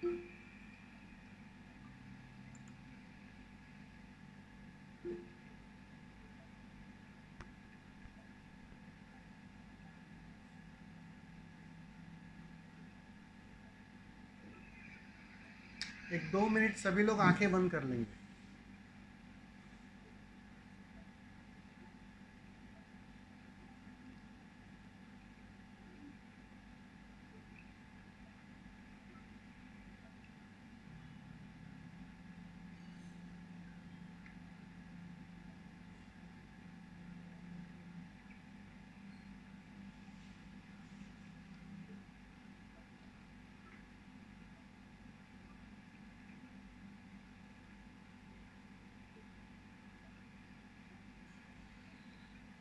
एक 2 मिनट सभी लोग आंखें बंद कर लेंगे।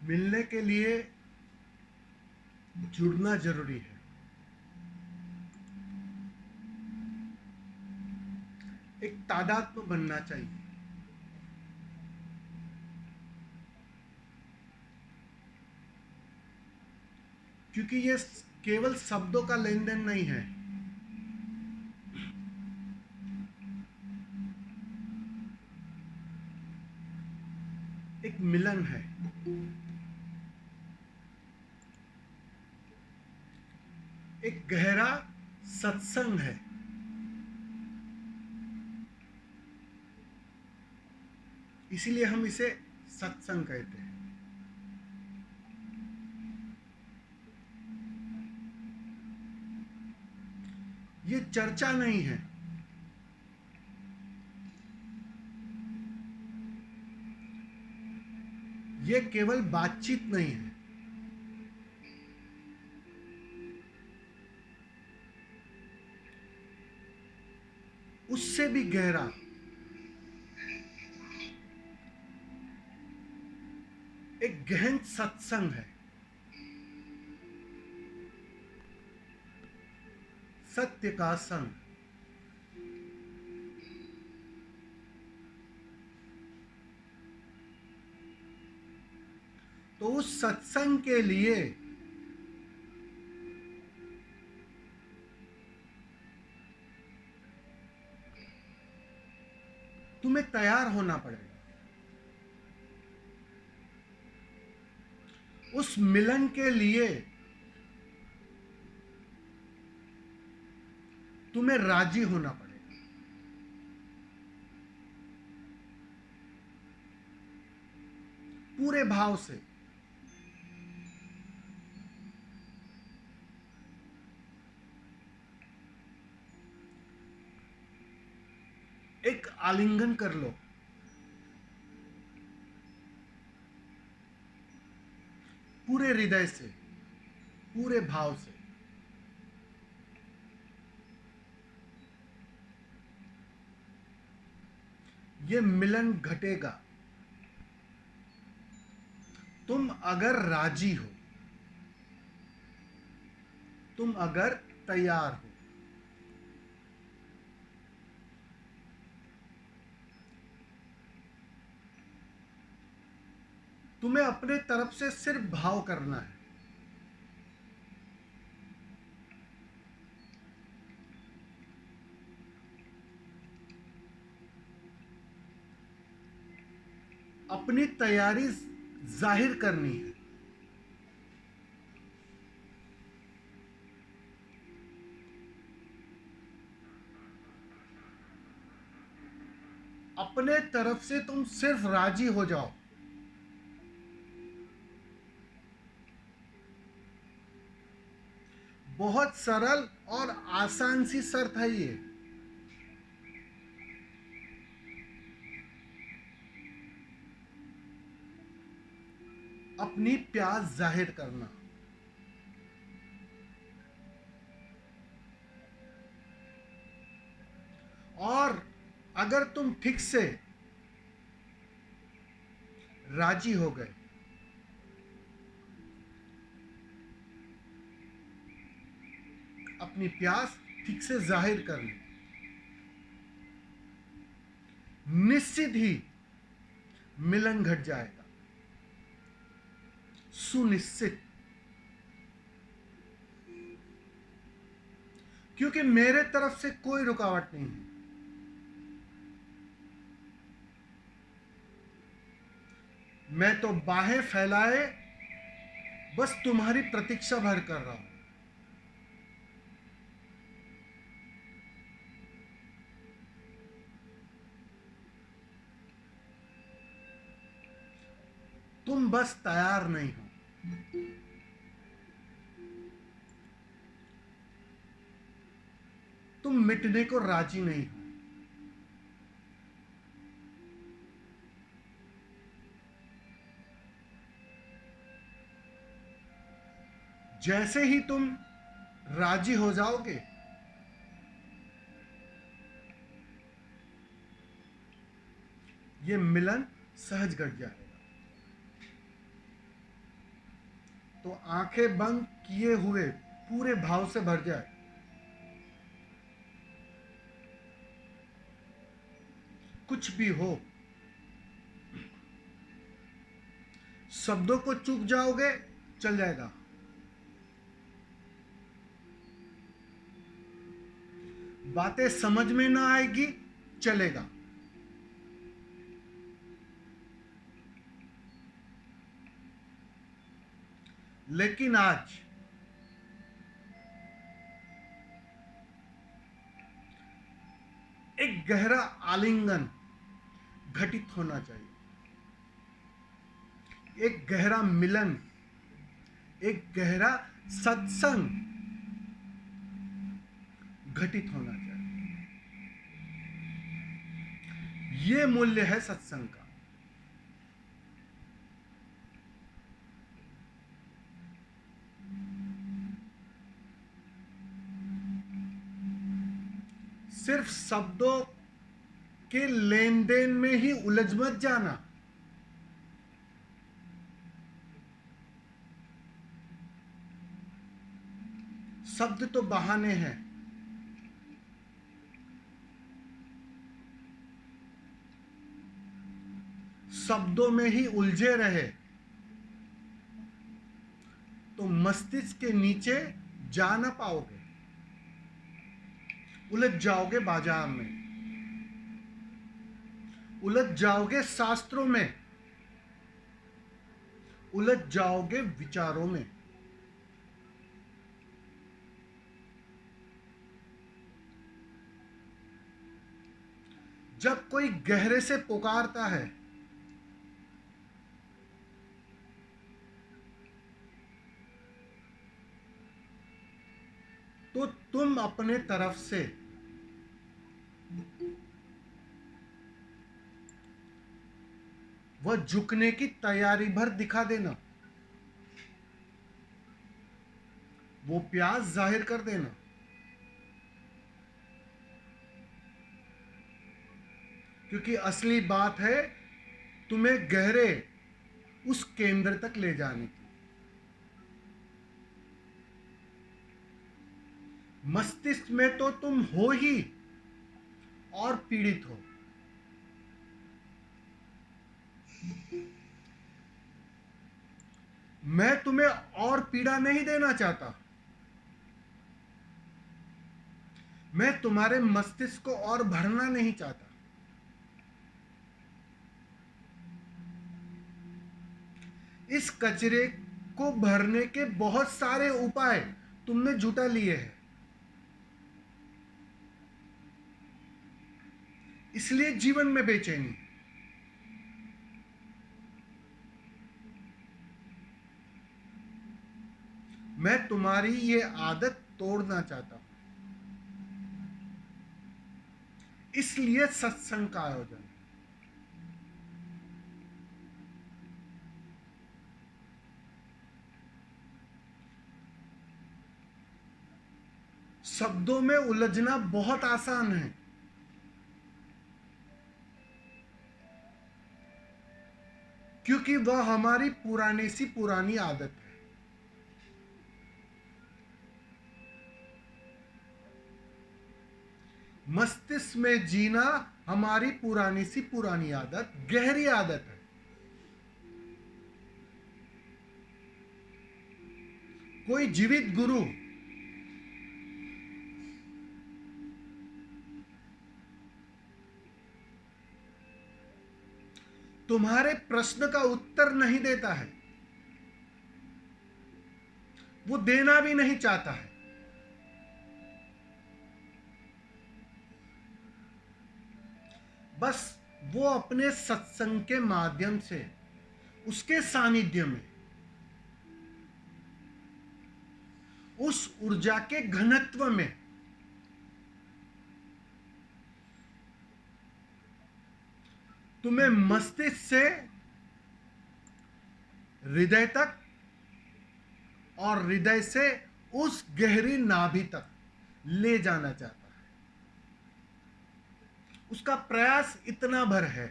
मिलने के लिए जुड़ना जरूरी है। एक तादाद में बनना चाहिए, क्योंकि ये केवल शब्दों का लेन देन नहीं है। एक मिलन है, एक गहरा सत्संग है। इसीलिए हम इसे सत्संग कहते हैं। ये चर्चा नहीं है, ये केवल बातचीत नहीं है, उससे भी गहरा एक गहन सत्संग है। सत्य का संग। तो उस सत्संग के लिए तुम्हें तैयार होना पड़ेगा। उस मिलन के लिए तुम्हें राजी होना पड़ेगा। पूरे भाव से। एक आलिंगन कर लो, पूरे हृदय से, पूरे भाव से। ये मिलन घटेगा तुम अगर राजी हो, तुम अगर तैयार हो। तुम्हें अपने तरफ से सिर्फ भाव करना है। अपनी तैयारी जाहिर करनी है। अपने तरफ से तुम सिर्फ राजी हो जाओ। बहुत सरल और आसान सी शर्त है ये। अपनी प्यास जाहिर करना। और अगर तुम ठीक से राजी हो गए, अपनी प्यास ठीक से जाहिर कर ली, निश्चित ही मिलन घट जाएगा। सुनिश्चित। क्योंकि मेरे तरफ से कोई रुकावट नहीं है। मैं तो बाहें फैलाए बस तुम्हारी प्रतीक्षा भर कर रहा हूं। तुम बस तैयार नहीं हो। तुम मिटने को राजी नहीं हो। जैसे ही तुम राजी हो जाओगे, ये मिलन सहज घट जाएगा। तो आंखें बंद किए हुए पूरे भाव से भर जाए। कुछ भी हो, शब्दों को चूक जाओगे, चल जाएगा। बातें समझ में ना आएगी, चलेगा। लेकिन आज एक गहरा आलिंगन घटित होना चाहिए, एक गहरा मिलन, एक गहरा सत्संग घटित होना चाहिए। ये मूल्य है सत्संग का। सिर्फ शब्दों के लेन देन में ही उलझ मत जाना। शब्द तो बहाने हैं। शब्दों में ही उलझे रहे तो मस्तिष्क के नीचे जा ना पाओगे, उलझ जाओगे बाजार में, उलझ जाओगे शास्त्रों में, उलझ जाओगे विचारों में। जब कोई गहरे से पुकारता है तो तुम अपने तरफ से वह झुकने की तैयारी भर दिखा देना, वो प्यास जाहिर कर देना। क्योंकि असली बात है तुम्हें गहरे उस केंद्र तक ले जाने की। मस्तिष्क में तो तुम हो ही और पीड़ित हो। मैं तुम्हें और पीड़ा नहीं देना चाहता। मैं तुम्हारे मस्तिष्क को और भरना नहीं चाहता। इस कचरे को भरने के बहुत सारे उपाय तुमने जुटा लिए हैं, इसलिए जीवन में बेचैनी। मैं तुम्हारी ये आदत तोड़ना चाहता हूं, इसलिए सत्संग का आयोजन। शब्दों में उलझना बहुत आसान है, क्योंकि वह हमारी पुरानी सी पुरानी आदत है। मस्तिष्क में जीना हमारी पुरानी सी पुरानी आदत, गहरी आदत है। कोई जीवित गुरु तुम्हारे प्रश्न का उत्तर नहीं देता है, वो देना भी नहीं चाहता है। बस वो अपने सत्संग के माध्यम से, उसके सानिध्य में, उस ऊर्जा के घनत्व में तुम्हें मस्तिष्क से हृदय तक और हृदय से उस गहरी नाभि तक ले जाना चाहता है। उसका प्रयास इतना भर है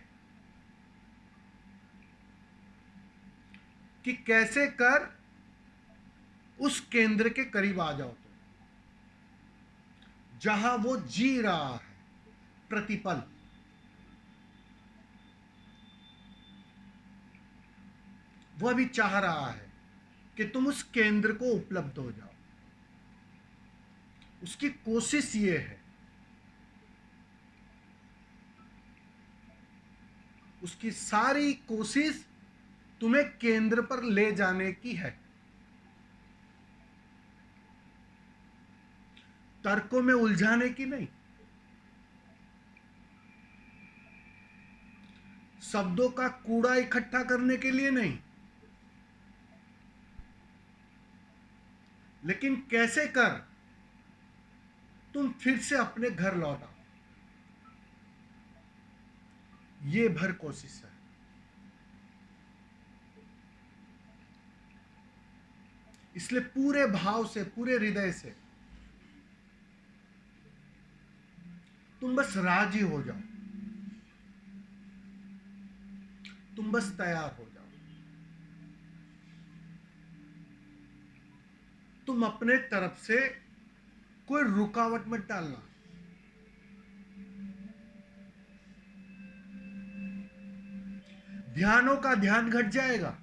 कि कैसे कर उस केंद्र के करीब आ जाओ, तो जहां वो जी रहा है प्रतिपल। वह भी चाह रहा है कि तुम उस केंद्र को उपलब्ध हो जाओ। उसकी कोशिश ये है, उसकी सारी कोशिश तुम्हें केंद्र पर ले जाने की है, तर्कों में उलझाने की नहीं, शब्दों का कूड़ा इकट्ठा करने के लिए नहीं, लेकिन कैसे कर तुम फिर से अपने घर लौट आओ, ये भर कोशिश है। इसलिए पूरे भाव से, पूरे हृदय से तुम बस राजी हो जाओ, तुम बस तैयार हो जाओ। तुम अपने तरफ से कोई रुकावट मत डालना। ध्यानों का ध्यान घट जाएगा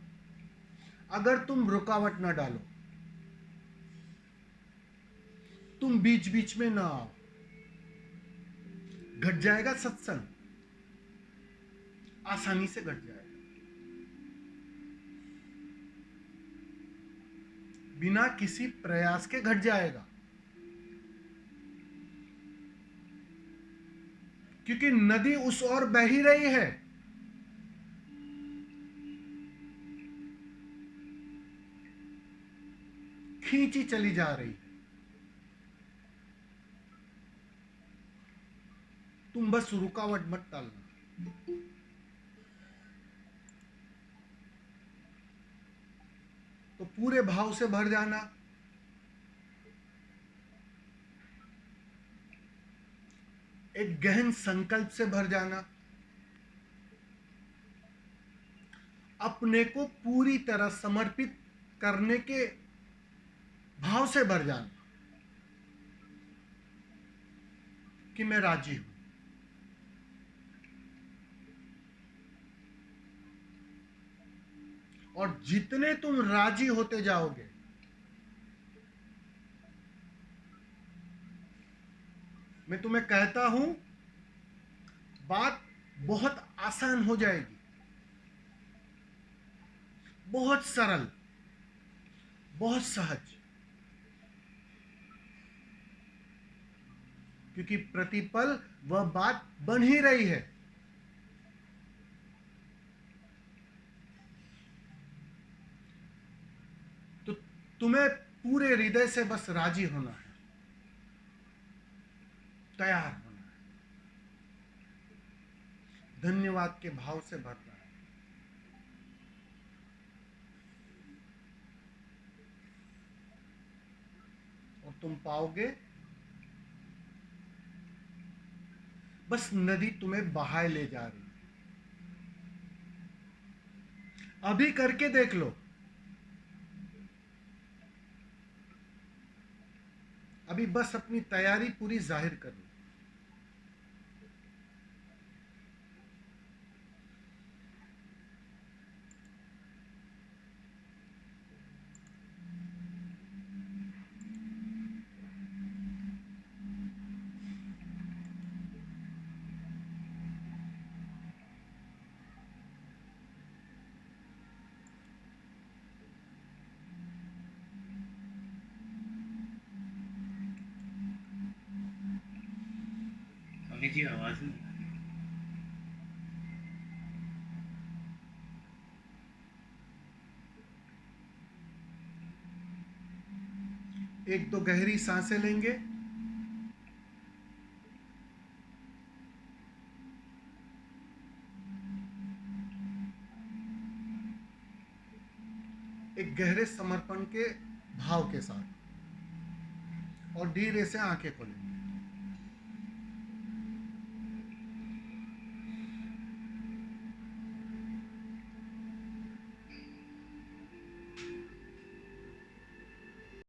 अगर तुम रुकावट ना डालो, तुम बीच बीच में ना आओ। घट जाएगा सत्संग, आसानी से घट जाएगा, बिना किसी प्रयास के घट जाएगा। क्योंकि नदी उस ओर बह ही रही है, खींची चली जा रही है। तुम बस रुकावट मत डालना। तो पूरे भाव से भर जाना, एक गहन संकल्प से भर जाना, अपने को पूरी तरह समर्पित करने के भाव से भर जाना कि मैं राजी हूं। और जितने तुम राजी होते जाओगे, मैं तुम्हें कहता हूं, बात बहुत आसान हो जाएगी, बहुत सरल, बहुत सहज। क्योंकि प्रतिपल वह बात बन ही रही है। तो तुम्हें पूरे हृदय से बस राजी होना है, तैयार होना है, धन्यवाद के भाव से भरना है। और तुम पाओगे बस नदी तुम्हें बहाए ले जा रही है। अभी करके देख लो, अभी बस अपनी तैयारी पूरी जाहिर कर लो। मम्मी जी आवाज नहीं आ रही। एक तो गहरी सांसें लेंगे, एक गहरे समर्पण के भाव के साथ, और धीरे से आंखें खोलेंगे।